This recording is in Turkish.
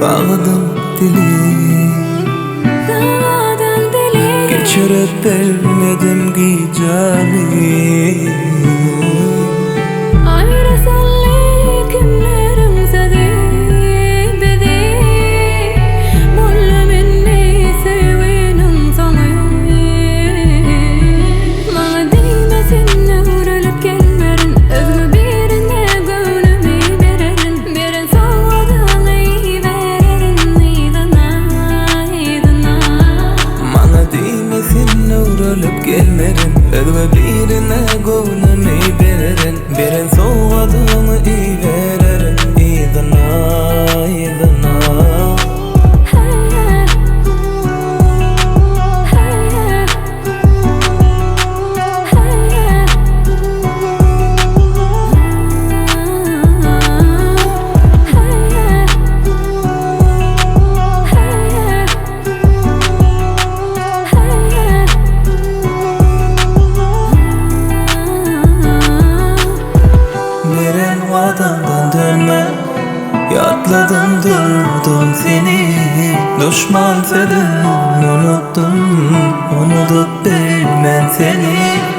Dağıdım dili, geçirip bilmedim ki cani. Ölüp gelmerin, ödme birine gönlümü vererin. Birin soğadığını iyi vererin. İdana, idana. Vadandan dönme, yatladım durdum seni. Düşman dedim, unuttum, unutup bilmem seni.